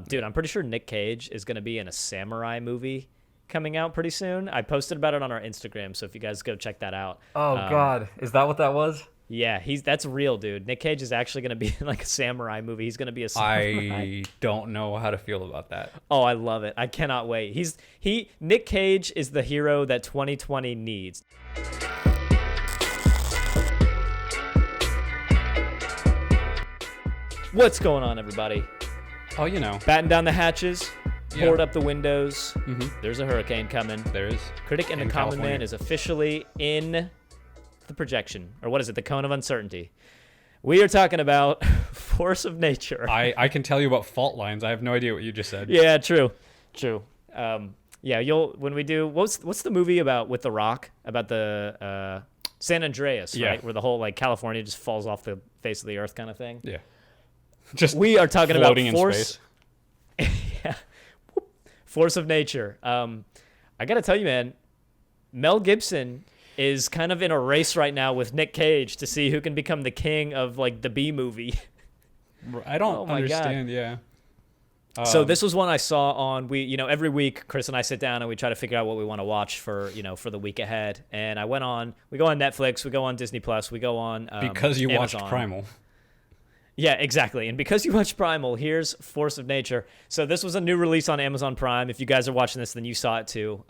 Dude, I'm pretty sure Nick Cage is going to be in a samurai movie coming out pretty soon. I posted about it on our Instagram, so if you guys go check that out. Oh God, is that what that was? Yeah, that's real, dude. Nick Cage is actually going to be in like a samurai movie. He's going to be a samurai. I don't know how to feel about that. Oh, I love it. I cannot wait. Nick Cage is the hero that 2020 needs. What's going on, everybody? Oh, you know. Batten down the hatches, Yeah. board up the windows. Mm-hmm. There's a hurricane coming. There is. Critic and the In Common California. Man is officially in the projection. Or what is it? The cone of uncertainty. We are talking about force of nature. I can tell you about fault lines. I have no idea what you just said. Yeah, true. Yeah, when we do what's the movie about with The Rock about the San Andreas, Yeah. right? Where the whole like California just falls off the face of the earth kind of thing. Yeah. Just We are talking about floating in force. space. Yeah. Force of nature. I got to tell you, man, Mel Gibson is kind of in a race right now with Nick Cage to see who can become the king of like the B movie. I don't Oh my God. understand. Yeah. So this was one I saw on every week Chris and I sit down and we try to figure out what we want to watch for the week ahead. And we go on Netflix, we go on Disney Plus, we go on because you Amazon. watched Primal. Yeah, exactly. And because you watched Primal, here's Force of Nature. So this was a new release on Amazon Prime. If you guys are watching this, then you saw it too.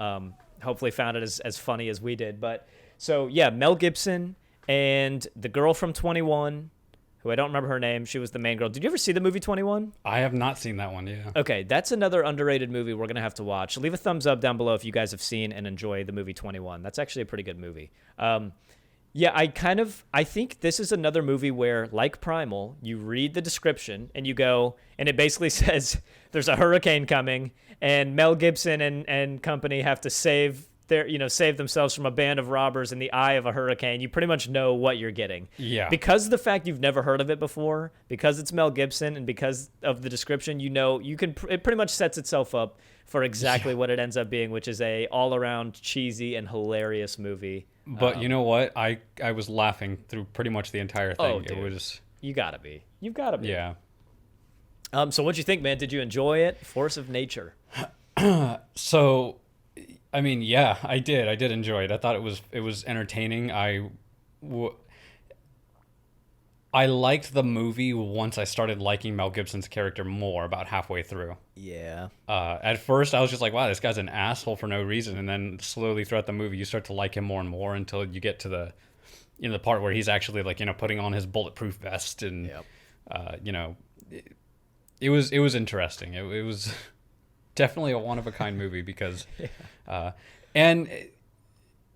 Hopefully found it as funny as we did. But so yeah, Mel Gibson and the girl from 21, who I don't remember her name. She was the main girl. Did you ever see the movie 21? I have not seen that one. Yeah. Okay, that's another underrated movie we're going to have to watch. Leave a thumbs up down below if you guys have seen and enjoy the movie 21. That's actually a pretty good movie. Yeah, I think this is another movie where, like Primal, you read the description and you go, and it basically says there's a hurricane coming and Mel Gibson and company have to save themselves from a band of robbers in the eye of a hurricane. You pretty much know what you're getting. Yeah. Because of the fact you've never heard of it before, because it's Mel Gibson, and because of the description, it pretty much sets itself up for exactly what it ends up being, which is a all-around cheesy and hilarious movie. But you know what? I was laughing through pretty much the entire thing. Oh, dude. It was. You gotta be. You've gotta be. Yeah. So what'd you think, man? Did you enjoy it? Force of nature. So, I mean, yeah, I did. I did enjoy it. I thought it was entertaining. I liked the movie once I started liking Mel Gibson's character more about halfway through. Yeah. At first, I was just like, wow, this guy's an asshole for no reason. And then slowly throughout the movie, you start to like him more and more until you get to the part where he's actually like, putting on his bulletproof vest. And, Yep. It was interesting. It was definitely a one-of-a-kind movie because... and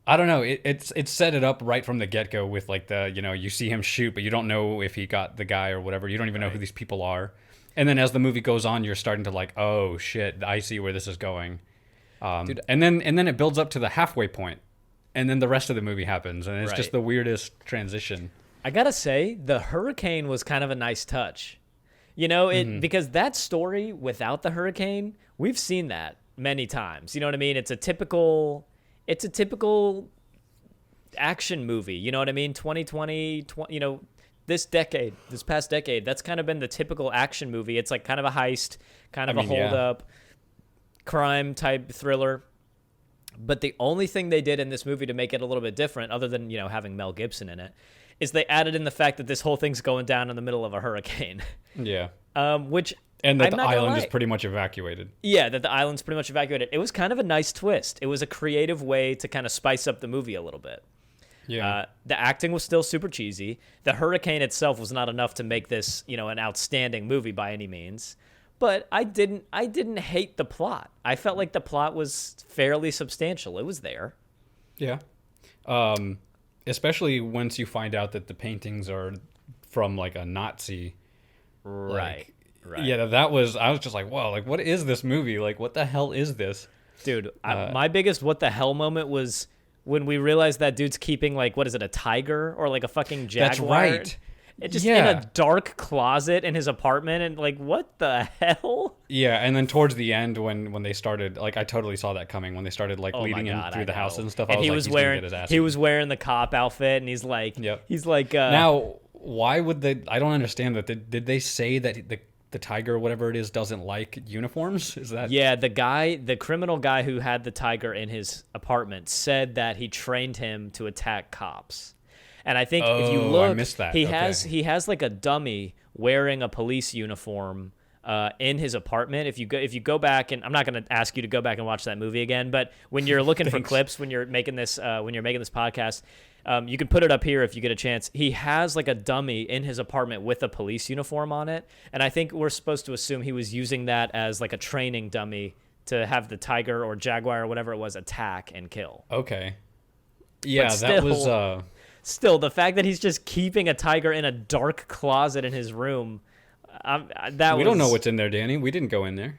I don't know, it set it up right from the get-go with like you see him shoot, but you don't know if he got the guy or whatever. You don't even know who these people are. And then as the movie goes on, you're starting to like, oh shit, I see where this is going. Dude. And then it builds up to the halfway point, and then the rest of the movie happens, and it's just the weirdest transition. I gotta say, the hurricane was kind of a nice touch. Because that story without the hurricane, we've seen that many times. You know what I mean? It's a typical action movie. You know what I mean? 2020, this past decade, that's kind of been the typical action movie. It's like kind of a heist, kind of a hold up, crime type thriller. But the only thing they did in this movie to make it a little bit different, other than, having Mel Gibson in it, is they added in the fact that this whole thing's going down in the middle of a hurricane. Yeah. Which... And that I'm the not gonna island lie. is pretty much evacuated. Yeah, that the island's pretty much evacuated. It was kind of a nice twist. It was a creative way to kind of spice up the movie a little bit. Yeah. The acting was still super cheesy. The hurricane itself was not enough to make this, an outstanding movie by any means. But I didn't hate the plot. I felt like the plot was fairly substantial. It was there. Yeah. Especially once you find out that the paintings are from like a Nazi. Right. Right. Yeah, I was just like, whoa, like what is this movie? Like what the hell is this? Dude, my biggest what the hell moment was when we realized that dude's keeping like, what is it, a tiger or like a fucking jaguar? That's right. It just in a dark closet in his apartment, and like, what the hell? Yeah, and then towards the end when they started, like I totally saw that coming when they started like Oh leading my him God, through I the house know. and stuff. And I was he like, was he's gonna wearing get his ass he beat. was wearing the cop outfit, and he's like, Yep. he's like Now, why would they? I don't understand that. Did they say that the tiger or whatever it is doesn't like uniforms. Is that? Yeah, the criminal guy who had the tiger in his apartment said that he trained him to attack cops. And I think if you look, I missed that. He has like a dummy wearing a police uniform in his apartment. If you go back, and I'm not going to ask you to go back and watch that movie again, but when you're looking for clips, when you're making this podcast, you can put it up here if you get a chance. He has like a dummy in his apartment with a police uniform on it, and I think we're supposed to assume he was using that as like a training dummy to have the tiger or jaguar or whatever it was attack and kill. Okay. Yeah, that was. Still, the fact that he's just keeping a tiger in a dark closet in his room, we don't know what's in there, Danny. We didn't go in there.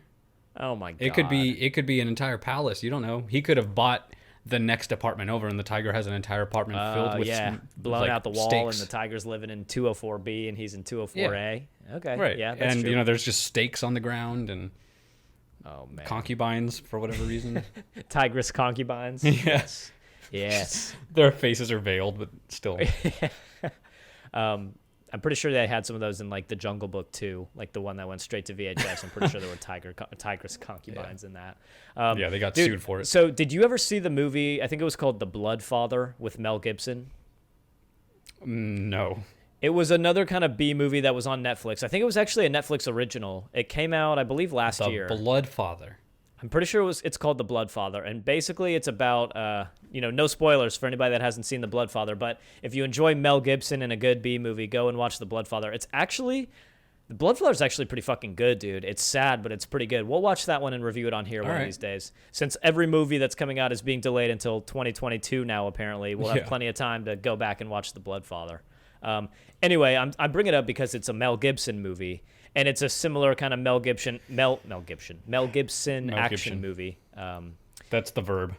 Oh my god! It could be an entire palace. You don't know. He could have bought the next apartment over, and the tiger has an entire apartment filled with blown out the wall, steaks. and the tiger's living in 204B, and he's in 204A. Yeah. Okay, right. Yeah, that's and true. there's just steaks on the ground and concubines for whatever reason. Tigress concubines. Yes. Yes. Their faces are veiled, but still. I'm pretty sure they had some of those in like the Jungle Book too, like the one that went straight to VHS. I'm pretty sure there were tigress concubines in that. They got sued for it. So did you ever see the movie, I think it was called The Blood Father with Mel Gibson? No. It was another kind of B movie that was on Netflix. I think it was actually a Netflix original. It came out, I believe, last year. The Blood Father. I'm pretty sure it's called The Blood Father, and basically it's about, no spoilers for anybody that hasn't seen The Blood Father, but if you enjoy Mel Gibson in a good B movie, go and watch The Blood Father. The Blood Father is actually pretty fucking good, dude. It's sad, but it's pretty good. We'll watch that one and review it on here one of these days. Since every movie that's coming out is being delayed until 2022 now, apparently, we'll have plenty of time to go back and watch The Blood Father. Anyway, I bring it up because it's a Mel Gibson movie. And it's a similar kind of Mel Gibson action movie. That's the verb.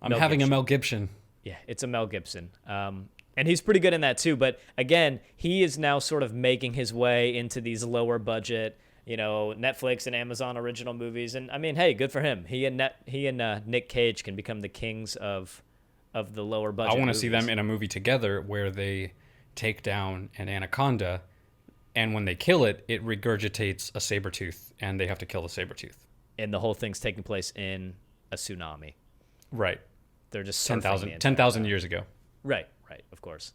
I'm having a Mel Gibson. Yeah, it's a Mel Gibson. And he's pretty good in that too. But again, he is now sort of making his way into these lower budget, Netflix and Amazon original movies. And I mean, hey, good for him. He and Nick Cage can become the kings of the lower budget. I want to see them in a movie together where they take down an anaconda. And when they kill it, it regurgitates a saber tooth, and they have to kill the saber tooth. And the whole thing's taking place in a tsunami. Right. They're just 10,000 years ago. Right, of course.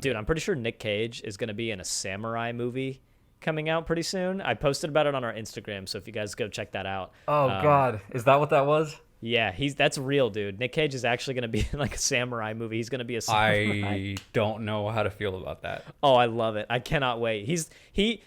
Dude, I'm pretty sure Nick Cage is going to be in a samurai movie coming out pretty soon. I posted about it on our Instagram, so if you guys go check that out. Oh, God. Is that what that was? Yeah, that's real, dude. Nick Cage is actually going to be in like a samurai movie. He's going to be a samurai. I don't know how to feel about that. Oh, I love it. I cannot wait.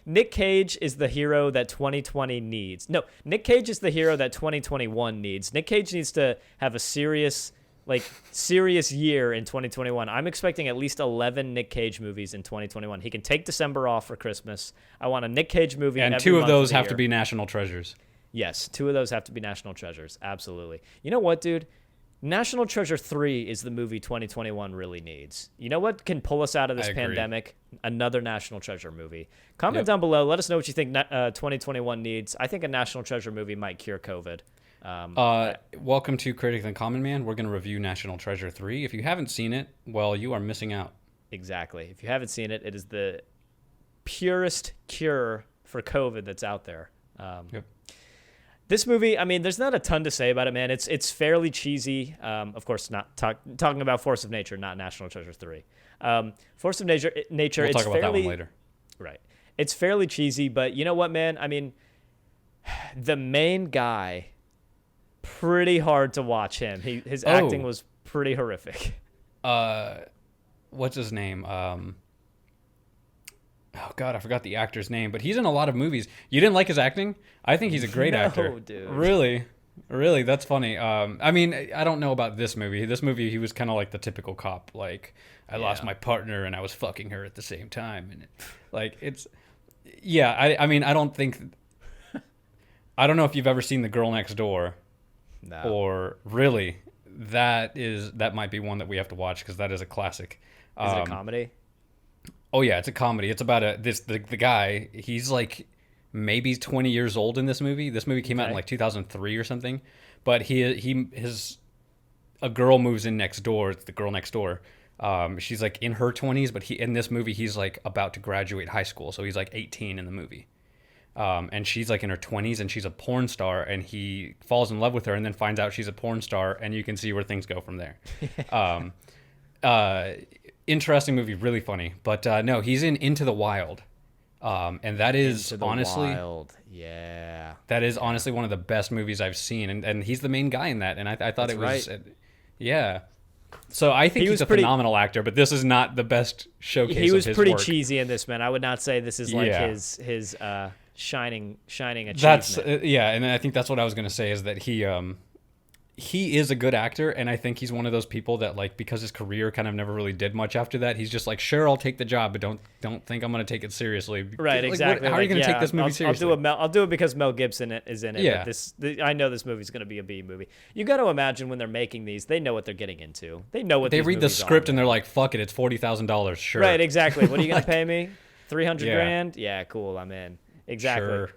Nick Cage is the hero that 2020 needs. No, Nick Cage is the hero that 2021 needs. Nick Cage needs to have a serious year in 2021. I'm expecting at least 11 Nick Cage movies in 2021. He can take December off for Christmas. I want a Nick Cage movie and every 2 of month those the have year. to be national treasures. Yes, 2 of those have to be national treasures. Absolutely. You know what, dude? National Treasure 3 is the movie 2021 really needs. You know what can pull us out of this pandemic? Another National Treasure movie. Comment down below. Let us know what you think 2021 needs. I think a National Treasure movie might cure COVID. Welcome to Critic and Common Man. We're going to review National Treasure 3. If you haven't seen it, well, you are missing out. Exactly. If you haven't seen it, it is the purest cure for COVID that's out there. This movie, I mean, there's not a ton to say about it, man. It's fairly cheesy. Of course, not talking about Force of Nature, not National Treasure 3. Force of Nature. We'll talk about that one later. Right. It's fairly cheesy, but you know what, man? I mean, the main guy, pretty hard to watch him. His acting was pretty horrific. What's his name? Oh, God, I forgot the actor's name, but he's in a lot of movies. You didn't like his acting? I think he's a great actor. Dude. Really? That's funny. I mean, I don't know about this movie. This movie, he was kind of like the typical cop. Like, I lost my partner and I was fucking her at the same time. And I mean, I don't know if you've ever seen The Girl Next Door. No. Or really, that might be one that we have to watch because that is a classic. Is it a comedy? Oh yeah, it's a comedy. It's about the guy. He's like maybe 20 years old in this movie. This movie came out in like 2003 or something. But a girl moves in next door. It's the girl next door. She's like in her 20s, but in this movie he's like about to graduate high school, so he's like 18 in the movie. and she's like in her 20s and she's a porn star, and he falls in love with her and then finds out she's a porn star, and you can see where things go from there. Interesting movie, really funny. But no, he's in Into the Wild. And that is honestly Wild. Yeah. that is honestly one of the best movies I've seen, and he's the main guy in that, and I thought That's it was right. Yeah. So I think He he's was a phenomenal actor, but this is not the best showcase He was of his pretty work. cheesy in this, man. I would not say this is like Yeah. his shining achievement. That's yeah, and I think that's what I was going to say, is that he is a good actor, and I think he's one of those people that, like, because his career kind of never really did much after that, he's just like, sure, I'll take the job, but don't think I'm going to take it seriously. Right, Like, exactly. how are you going to take this movie I'll seriously? I'll do it because Mel Gibson is in it. Yeah. But I know this movie's going to be a B movie. You got to imagine when they're making these, they know what they're getting into. They know what They these read the movies script are. and they're like, fuck it, it's $40,000. Sure. Right, exactly. What are you going to pay me? 300 Yeah. grand? Yeah, cool. I'm in. Exactly. Sure.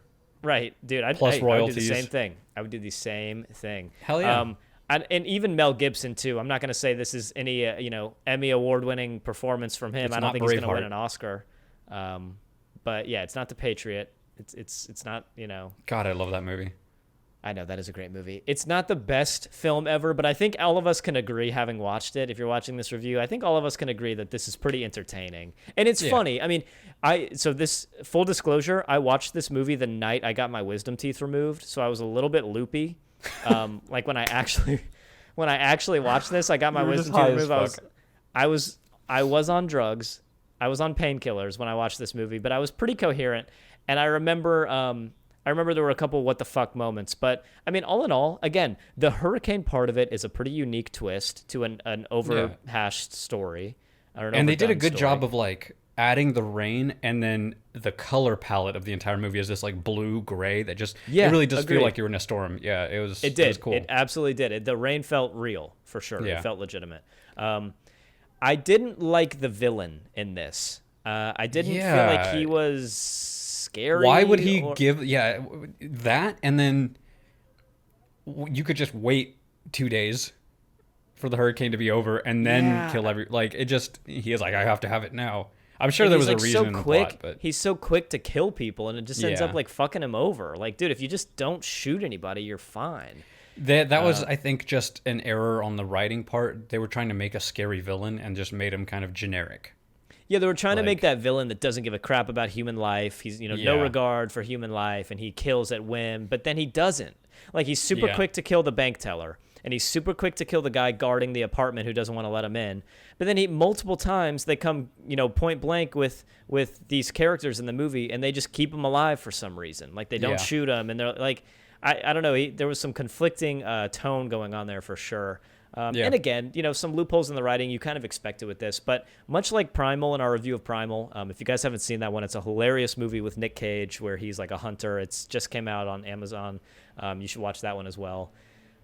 Right, dude. Plus I would do royalties. the same thing. I would do the same thing. Hell yeah. And even Mel Gibson too. I'm not going to say this is any Emmy award-winning performance from him. It's I don't not think he's going to win Braveheart. an Oscar. But yeah, it's not The Patriot. It's not, God, I love that movie. I know that is a great movie. It's not the best film ever, but I think all of us can agree, having watched it, if you're watching this review, I think all of us can agree that this is pretty entertaining. And it's funny. I mean, this, full disclosure, I watched this movie the night I got my wisdom teeth removed, so I was a little bit loopy. Like when I actually watched this, I got my You were wisdom just high teeth as removed. fuck. I was on drugs. I was on painkillers when I watched this movie, but I was pretty coherent. And I remember there were a couple what the fuck moments, but I mean, all in all, again, the hurricane part of it is a pretty unique twist to an overhashed story. And they did a good job of like adding the rain, and then the color palette of the entire movie is this like blue gray that just it really does feel agreed. like you're in a storm. Yeah, it It did. It was cool. It absolutely did. The rain felt real for sure. Yeah. It felt legitimate. I didn't like the villain in this. I didn't feel like he was scary. Why would he give that, and then you could just wait 2 days for the hurricane to be over and then kill he is like, I have to have it now. I'm sure there was a reason in the plot, but he's so quick to kill people, and it just ends Yeah. up like fucking him over. Like, dude, if you just don't shoot anybody, you're fine. that was, I think, just an error on the writing part. They were trying to make a scary villain and just made him kind of generic. Yeah, they were trying to make Like- that villain that doesn't give a crap about human life. He's, no Yeah. regard for human life, and he kills at whim, but then he doesn't. Like, he's super Yeah. quick to kill the bank teller, and he's super quick to kill the guy guarding the apartment who doesn't want to let him in. But then multiple times they come, point blank with these characters in the movie, and they just keep him alive for some reason. Like, they don't Yeah. shoot him, and they're like, I don't know. There was some conflicting tone going on there for sure. Yeah. And again, some loopholes in the writing you kind of expected with this, but much like Primal in our review of Primal, if you guys haven't seen that one, it's a hilarious movie with Nick Cage where he's like a hunter. It's just came out on Amazon. You should watch that one as well.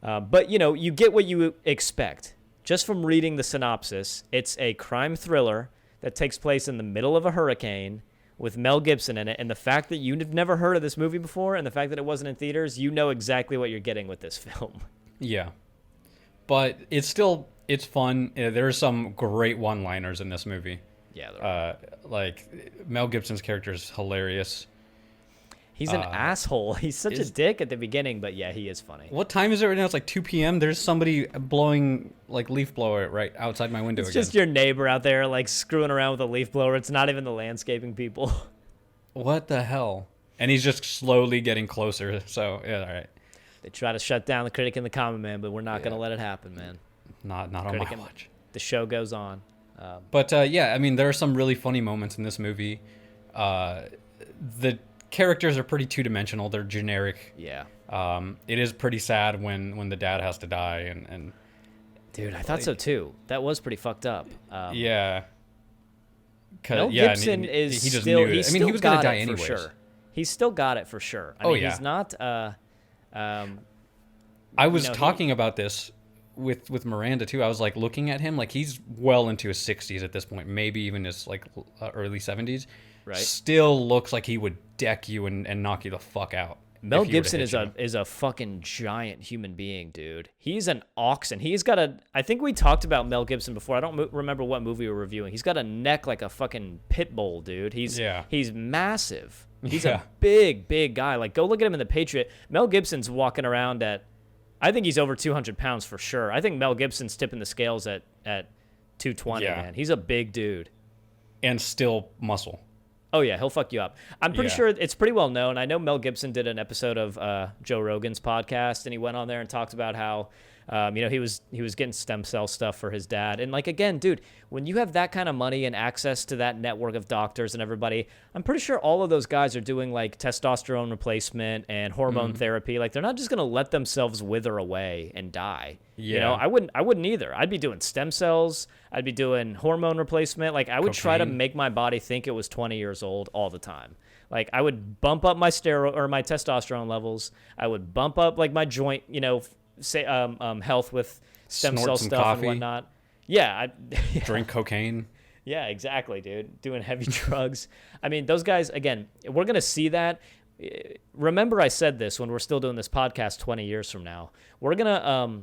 But you get what you expect just from reading the synopsis. It's a crime thriller that takes place in the middle of a hurricane with Mel Gibson in it, and the fact that you've never heard of this movie before, and the fact that it wasn't in theaters, you know exactly what you're getting with this film. Yeah. But it's fun. There's some great one-liners in this movie. Yeah, Like Mel Gibson's character is hilarious. he's an asshole. He's such a dick at the beginning, but yeah, he is funny. What time is it right now? It's like 2 p.m. There's somebody blowing like leaf blower right outside my window It's again. just your neighbor out there like screwing around with a leaf blower. It's not even the landscaping people. What the hell? And he's just slowly getting closer. So yeah, all right. They try to shut down the Critic and the Common Man, but we're not going to let it happen, man. Not on Critic my and- watch. The show goes on. But yeah, I mean, there are some really funny moments in this movie. The characters are pretty two-dimensional. They're generic. Yeah. It is pretty sad when the dad has to die, and Dude, I thought so too. That was pretty fucked up. yeah. Mel Yeah, Gibson and is he just still. knew it. He's I mean, he was going gonna to die for anyways. sure. He's still got it for sure. I Oh, mean, yeah. he's not. I was he- talking about this with Miranda too. I was like looking at him like he's well into his 60s at this point, maybe even his like early 70s. Right. Still looks like he would deck you and knock you the fuck out. Mel if you were to Gibson hit is you. a fucking giant human being, dude. He's an oxen. He's got a. I think we talked about Mel Gibson before. I don't remember what movie we were reviewing. He's got a neck like a fucking pit bull, dude. He's Yeah. He's massive. He's a big guy. Like, go look at him in The Patriot. Mel Gibson's walking around at, I think he's over 200 pounds for sure. I think Mel Gibson's tipping the scales at 220, man. He's a big dude. And still muscle. Oh, yeah, he'll fuck you up. I'm pretty sure it's pretty well known. I know Mel Gibson did an episode of Joe Rogan's podcast, and he went on there and talked about how, he was getting stem cell stuff for his dad. And, like, again, dude, when you have that kind of money and access to that network of doctors and everybody, I'm pretty sure all of those guys are doing, like, testosterone replacement and hormone therapy. Like, they're not just going to let themselves wither away and die. Yeah. You know, I wouldn't either. I'd be doing stem cells. I'd be doing hormone replacement. Like, I would try to make my body think it was 20 years old all the time. Like, I would bump up my my testosterone levels. I would bump up, like, my joint, health with stem cell stuff coffee. And whatnot. Yeah. Drink cocaine. Yeah, exactly, dude. Doing heavy drugs. I mean, those guys, again, we're going to see that. Remember I said this when we're still doing this podcast 20 years from now. We're going to, oh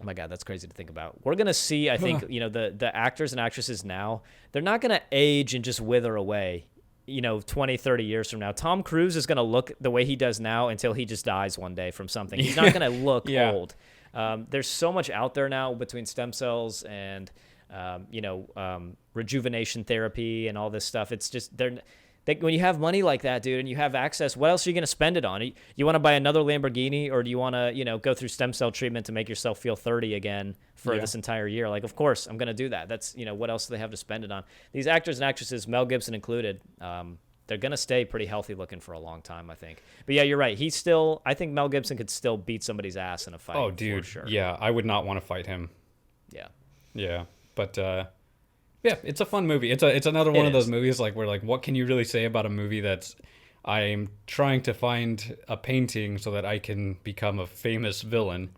my God, that's crazy to think about. We're going to see, I think, the actors and actresses now, they're not going to age and just wither away, 20, 30 years from now. Tom Cruise is going to look the way he does now until he just dies one day from something. He's not going to look old. There's so much out there now between stem cells and, rejuvenation therapy and all this stuff. It's just, when you have money like that, dude, and you have access, what else are you going to spend it on? You want to buy another Lamborghini, or do you want to, go through stem cell treatment to make yourself feel 30 again for this entire year? Like, of course, I'm going to do that. That's, what else do they have to spend it on? These actors and actresses, Mel Gibson included, they're going to stay pretty healthy looking for a long time, I think. But yeah, you're right. I think Mel Gibson could still beat somebody's ass in a fight. Oh, dude. For sure. Yeah, I would not want to fight him. Yeah. Yeah. But, yeah, it's a fun movie. It's another one of those movies where what can you really say about a movie that's I'm trying to find a painting so that I can become a famous villain,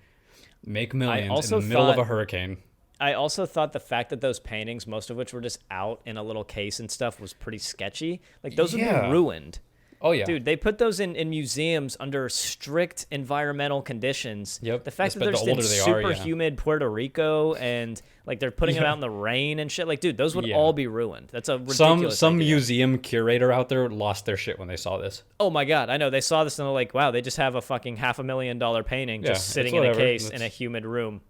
make millions in the middle of a hurricane. I also thought the fact that those paintings, most of which were just out in a little case and stuff, was pretty sketchy. Like, those would be ruined. Oh, yeah. Dude, they put those in museums under strict environmental conditions. Yep. The fact that they're just in super humid Puerto Rico and, like, they're putting them out in the rain and shit. Like, dude, those would all be ruined. That's a ridiculous Some idea. museum curator out there lost their shit when they saw this. Oh, my God. I know. They saw this and they're like, wow, they just have a fucking $500,000 painting just sitting in a case in a humid room.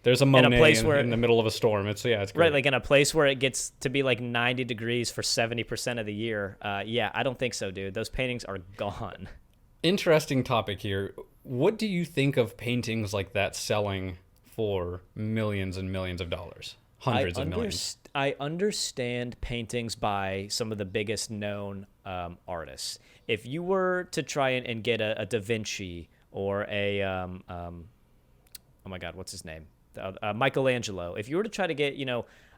There's a Monet in the middle of a storm. It's great. Right, like in a place where it gets to be like 90 degrees for 70% of the year. Yeah, I don't think so, dude. Those paintings are gone. Interesting topic here. What do you think of paintings like that selling for millions and millions of dollars? Hundreds of millions. I understand paintings by some of the biggest known artists. If you were to try and get a Da Vinci or a, oh my God, what's his name? Michelangelo. If you were to try to get,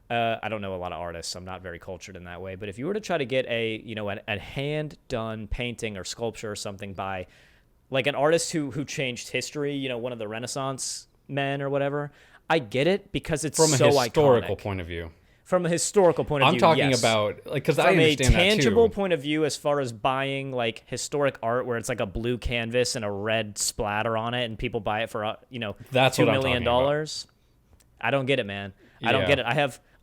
I don't know a lot of artists. I'm not very cultured in that way. But if you were to try to get a hand-done painting or sculpture or something by, like, an artist who changed history, one of the Renaissance men or whatever, I get it because it's so iconic. From a historical point of view. From a historical point of view, I'm talking about, because I understand that too. From a tangible point of view, as far as buying, like, historic art where it's like a blue canvas and a red splatter on it and people buy it for, That's $2 million. I don't get it, man. I don't get it.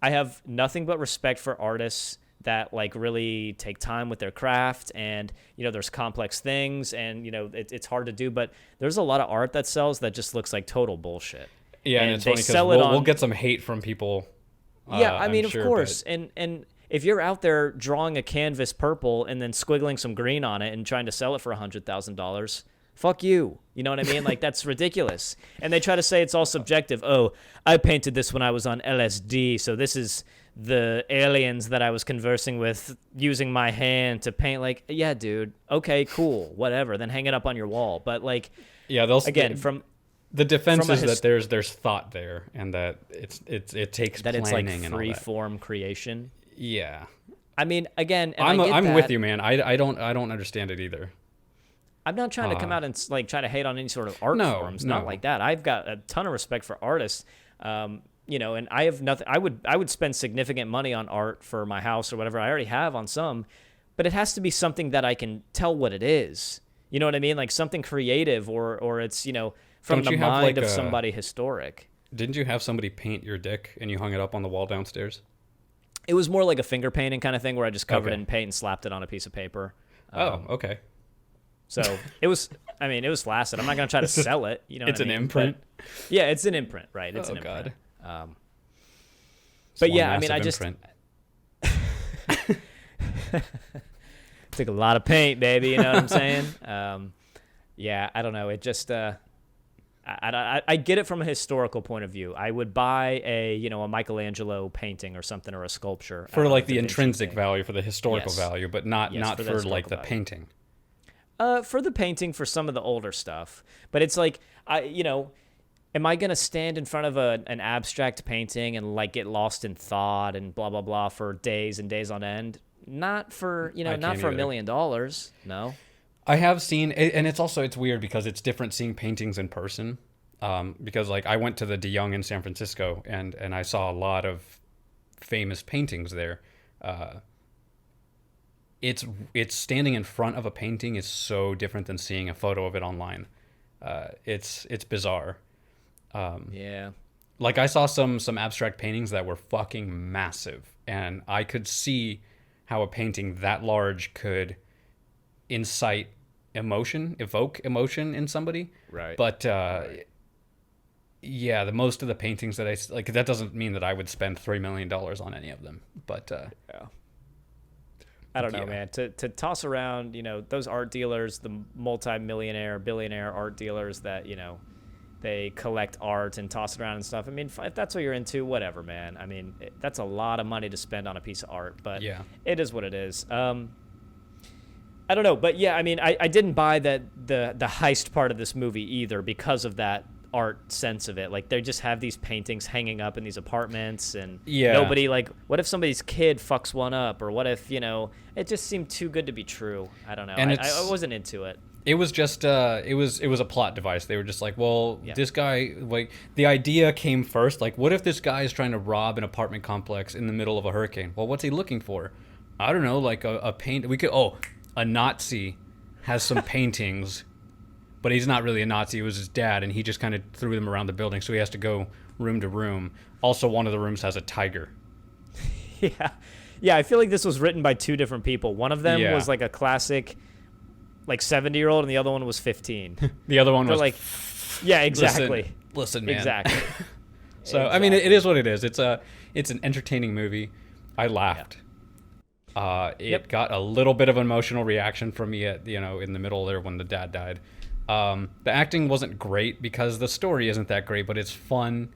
I have nothing but respect for artists that, like, really take time with their craft, and, there's complex things, and, it's hard to do, but there's a lot of art that sells that just looks like total bullshit. Yeah, and it's funny because we'll get some hate from people. Yeah, I mean, of course. But... And if you're out there drawing a canvas purple and then squiggling some green on it and trying to sell it for $100,000, fuck you. You know what I mean? Like, that's ridiculous. And they try to say it's all subjective. Oh, I painted this when I was on LSD, so this is the aliens that I was conversing with using my hand to paint. Like, yeah, dude. Okay, cool. Whatever. Then hang it up on your wall. But, like, yeah, the defense is that there's thought there, and that it takes that planning, it's like free form creation. Yeah, I mean, again, I'm with you, man. I don't understand it either. I'm not trying to come out and, like, try to hate on any sort of art forms. Not like that. I've got a ton of respect for artists. And I have nothing. I would spend significant money on art for my house or whatever. I already have on some, but it has to be something that I can tell what it is. You know what I mean? Like, something creative, or it's from the mind of somebody historic. Didn't you have somebody paint your dick and you hung it up on the wall downstairs? It was more like a finger painting kind of thing where I just covered it in paint and slapped it on a piece of paper. Okay. So it was. I mean, it was flaccid. I'm not gonna try to sell it. You know, It's what I an mean? imprint. But, yeah, it's an imprint, right? It's an God. imprint. It's But one yeah, I mean, massive I just imprint. took a lot of paint, baby. You know what I'm saying? Yeah, I don't know. It just. I get it from a historical point of view. I would buy a Michelangelo painting or something, or a sculpture For out like of the Da Vinci intrinsic thing. value, for the historical Yes. value, but not Yes, for the for like historical the value. painting. For the painting, for some of the older stuff, but it's like am I gonna stand in front of an abstract painting and like get lost in thought and blah blah blah for days and days on end? Not for not can't for either. $1 million. No. I have seen, and it's weird because it's different seeing paintings in person. Because like I went to the De Young in San Francisco and I saw a lot of famous paintings there. It's standing in front of a painting is so different than seeing a photo of it online. It's bizarre. Yeah. Like I saw some abstract paintings that were fucking massive, and I could see how a painting that large could evoke emotion in somebody. Right. But yeah, the most of the paintings that I like, that doesn't mean that I would spend $3 million on any of them. But Yeah. I don't know, Yeah. man. To toss around, those art dealers, the multi-millionaire, billionaire art dealers that, they collect art and toss it around and stuff. I mean, if that's what you're into, whatever, man. I mean, that's a lot of money to spend on a piece of art, but Yeah. it is what it is. I don't know, but yeah, I mean, I didn't buy that the heist part of this movie either because of that art sense of it. Like, they just have these paintings hanging up in these apartments, and Yeah. nobody, like, what if somebody's kid fucks one up, or what if, it just seemed too good to be true. I don't know. And I wasn't into it. it was just it was a plot device. They were just like, well, Yeah. this guy, like, the idea came first. Like, what if this guy is trying to rob an apartment complex in the middle of a hurricane? Well, what's he looking for? I don't know, like a paint. A Nazi has some paintings, but he's not really a Nazi. It was his dad, and he just kind of threw them around the building, so he has to go room to room. Also, one of the rooms has a tiger. Yeah, I feel like this was written by two different people. One of them Yeah. was like a classic, like 70-year-old, and the other one was 15. The other one They're was like, yeah, exactly. Listen, man. Exactly. So I mean, it is what it is. It's an entertaining movie. I laughed. It got a little bit of an emotional reaction from me at in the middle there when the dad died. The acting wasn't great because the story isn't that great, but it's fun.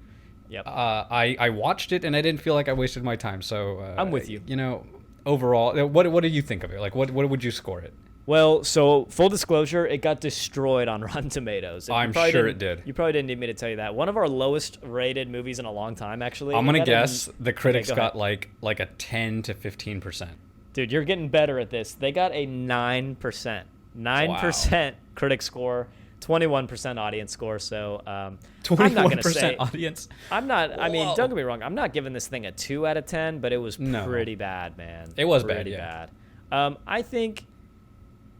Yep. I watched it and I didn't feel like I wasted my time. So I'm with you. Overall, what do you think of it? Like, what would you score it? Well, so full disclosure, it got destroyed on Rotten Tomatoes. I'm sure it did. You probably didn't need me to tell you that. One of our lowest rated movies in a long time, actually. I'm gonna It got guess the critics go got like a 10 to 15%. Dude, you're getting better at this. They got a 9%. 9% critic score, 21% audience score. So I'm not going to say. 21% audience. I mean, Whoa. don't get me wrong. I'm not giving this thing a 2 out of 10, but it was No. pretty bad, man. It was pretty bad, bad. I think.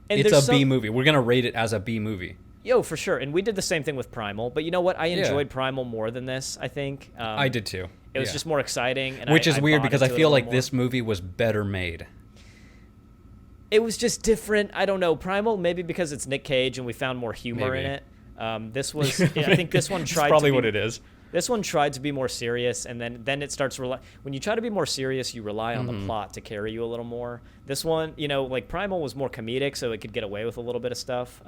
And It's there's a B movie. We're gonna rate it as a B movie. Yo, for sure. And we did the same thing with Primal. But you know what? I enjoyed Primal more than this, I think. I did too. It was just more exciting. And Which is weird bought because I into it a feel little like more. this movie was better made. It was just different. I don't know. Primal, maybe because it's Nick Cage and we found more humor Maybe. in it. This was, I think this one That's tried probably to be, what it is. This one tried to be more serious, and then it starts when you try to be more serious, you rely on the plot to carry you a little more. This one, like Primal was more comedic, so it could get away with a little bit of stuff.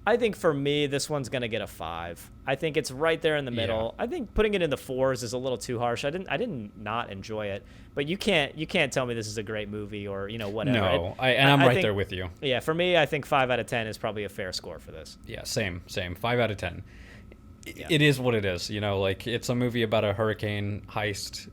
I think for me, this one's gonna get a 5. I think it's right there in the middle. I think putting it in the 4s is a little too harsh. I didn't not enjoy it, but you can't tell me this is a great movie or whatever. No, I'm right think- there with you. Yeah, for me, I think 5 out of 10 is probably a fair score for this. Yeah, same. 5 out of 10. Yeah. It is what it is. Like it's a movie about a hurricane heist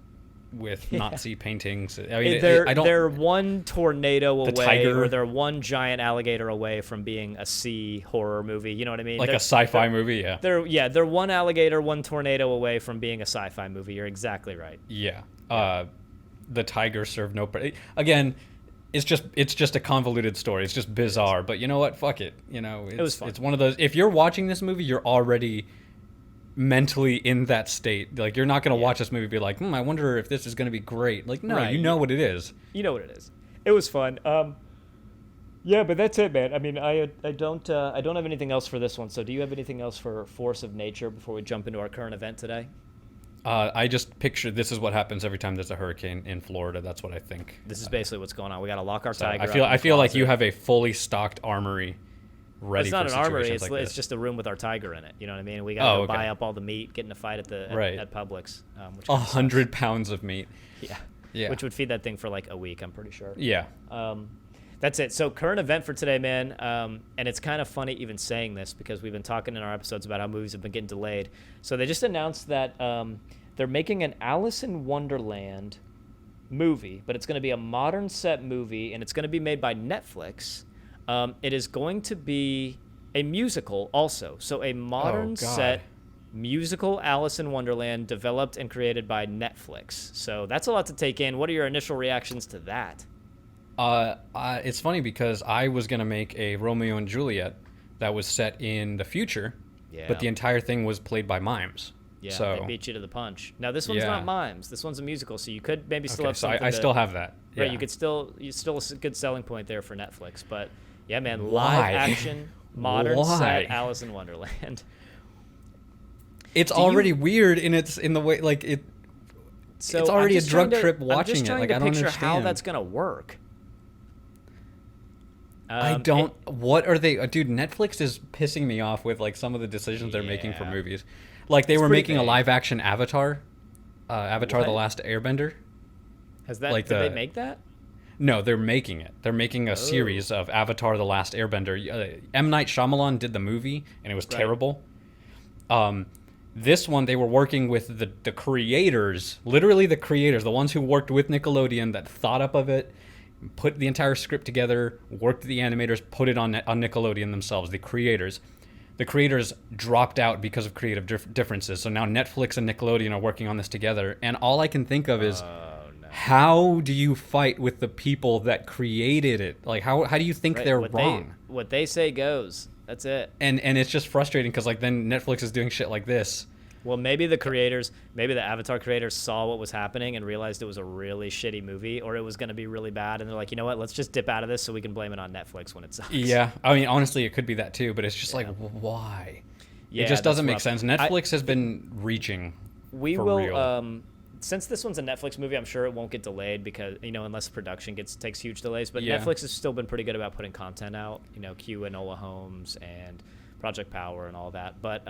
with Nazi paintings. I mean, They're one tornado away, tiger. or they're one giant alligator away from being a sea horror movie. You know what I mean? like a sci-fi movie. Yeah. They're one alligator, one tornado away from being a sci-fi movie. You're exactly right. Yeah. The tiger served no. Again, it's just a convoluted story. It's just bizarre. But you know what? Fuck it. It was fun. It's one of those. If you're watching this movie, you're already mentally in that state. Like you're not gonna watch this movie and be like, I wonder if this is gonna be great. Like no, Right. you know what it is. You know what it is. It was fun. Yeah, but that's it, man. I mean, I don't have anything else for this one. So do you have anything else for Force of Nature before we jump into our current event today? I just picture this is what happens every time there's a hurricane in Florida. That's what I think. This is basically what's going on. We got to lock our So tiger. I feel like you have a fully stocked armory ready It's not for an armory. situations like It's this. just a room with our tiger in it. You know what I mean? We got to buy up all the meat, get in a fight at at Publix. Which 100 pounds of meat. Yeah. Which would feed that thing for like a week, I'm pretty sure. Yeah. That's it. So current event for today, man. And it's kind of funny even saying this because we've been talking in our episodes about how movies have been getting delayed. So they just announced that they're making an Alice in Wonderland movie, but it's going to be a modern set movie, and it's going to be made by Netflix. It is going to be a musical also. So a modern set musical Alice in Wonderland developed and created by Netflix. So that's a lot to take in. What are your initial reactions to that? It's funny because I was going to make a Romeo and Juliet that was set in the future, but the entire thing was played by mimes. Yeah, so, they beat you to the punch. Now this one's not mimes. This one's a musical, so you could maybe still have so something. I still have that. Yeah. Right, you still a good selling point there for Netflix. But yeah, man, live action modern set Alice in Wonderland. It's already weird in the way like it. So it's already a drug trip watching it. Like I don't understand how that's gonna work. I don't. What are they, dude? Netflix is pissing me off with like some of the decisions they're making for movies. Like they were making a live action Avatar, Avatar: The Last Airbender. Has that? Did they make that? No, they're making it. They're making a series of Avatar: The Last Airbender. M. Night Shyamalan did the movie, and it was terrible. This one, they were working with the creators, literally the creators, the ones who worked with Nickelodeon that thought up of it, put the entire script together, worked with the animators, put it on Nickelodeon themselves, the creators. The creators dropped out because of creative differences. So now Netflix and Nickelodeon are working on this together. And all I can think of is, how do you fight with the people that created it? Like, how do you think they're wrong? What they say goes. That's it. And it's just frustrating because like then Netflix is doing shit like this. Well, maybe the Avatar creators saw what was happening and realized it was a really shitty movie or it was going to be really bad. And they're like, you know what, let's just dip out of this so we can blame it on Netflix when it sucks. Yeah. I mean, honestly, it could be that too, but it's just like, why? Yeah, it just doesn't make sense. Netflix has been reaching for real. Since this one's a Netflix movie, I'm sure it won't get delayed because, unless production takes huge delays. But Netflix has still been pretty good about putting content out, Q and Enola Holmes and Project Power and all that. But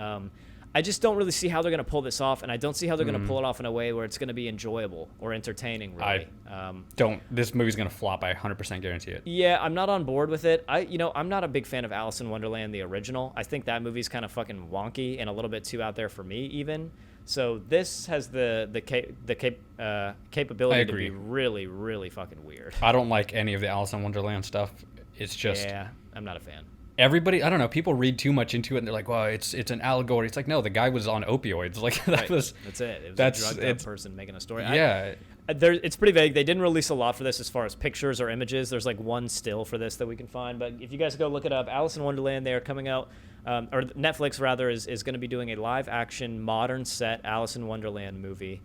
I just don't really see how they're going to pull this off, and I don't see how they're going to pull it off in a way where it's going to be enjoyable or entertaining, really. This movie's going to flop. I 100% guarantee it. Yeah, I'm not on board with it. I'm not a big fan of Alice in Wonderland, the original. I think that movie's kind of fucking wonky and a little bit too out there for me, even. So this has the capability to be really, really fucking weird. I don't like any of the Alice in Wonderland stuff. It's just... Yeah, I'm not a fan. Everybody, I don't know, people read too much into it and they're like, well, it's an allegory. It's like, no, the guy was on opioids. Like, that's it. It was a drugged up person making a story. Yeah. It's pretty vague. They didn't release a lot for this as far as pictures or images. There's like one still for this that we can find. But if you guys go look it up, Alice in Wonderland, they are coming out, or Netflix rather, is going to be doing a live action modern set Alice in Wonderland movie.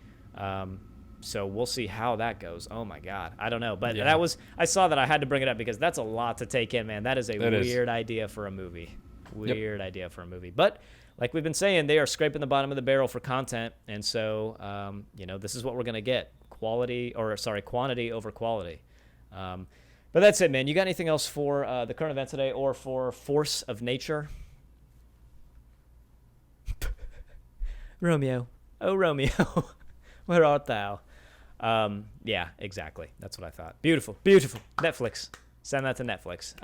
So we'll see how that goes. Oh my God, I don't know, but I saw that I had to bring it up because that's a lot to take in, man. That is a weird idea for a movie. Idea for a movie. But like we've been saying, they are scraping the bottom of the barrel for content, and so this is what we're gonna get: quantity over quality. But that's it, man. You got anything else for the current event today, or for Force of Nature? Romeo, oh Romeo, where art thou? Yeah, exactly. That's what I thought. Beautiful. Netflix. Send that to Netflix.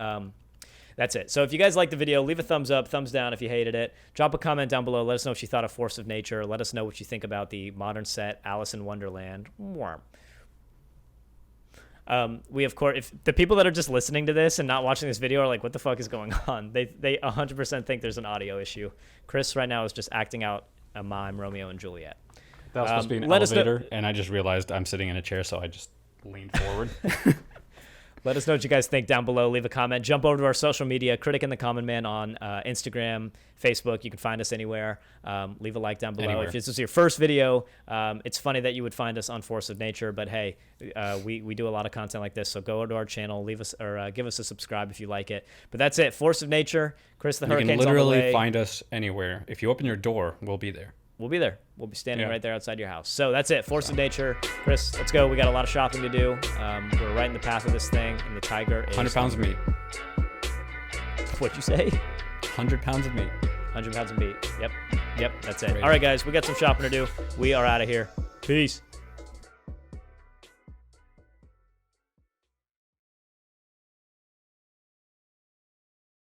That's it. So if you guys liked the video, leave a thumbs up, thumbs down if you hated it. Drop a comment down below. Let us know what you thought of Force of Nature. Let us know what you think about the modern set Alice in Wonderland. We, of course, if the people that are just listening to this and not watching this video are like, what the fuck is going on? They 100% think there's an audio issue. Chris right now is just acting out a mime, Romeo and Juliet. That was supposed to be an elevator, and I just realized I'm sitting in a chair, so I just leaned forward. Let us know what you guys think down below. Leave a comment. Jump over to our social media, Critic and the Common Man on Instagram, Facebook. You can find us anywhere. Leave a like down below. Anywhere. If this is your first video, it's funny that you would find us on Force of Nature, but hey, we do a lot of content like this, so go to our channel, leave us or give us a subscribe if you like it. But that's it. Force of Nature. Chris, the You can hurricane's on the literally way. find us anywhere. If you open your door, we'll be there. We'll be there. We'll be standing Yeah. right there outside your house. So that's it. Force of Nature. Chris, let's go. We got a lot of shopping to do. We're right in the path of this thing, and the tiger is 100 pounds of meat. What'd you say? 100 pounds of meat. 100 pounds of meat. Yep. That's it. Great. All right, guys. We got some shopping to do. We are out of here. Peace.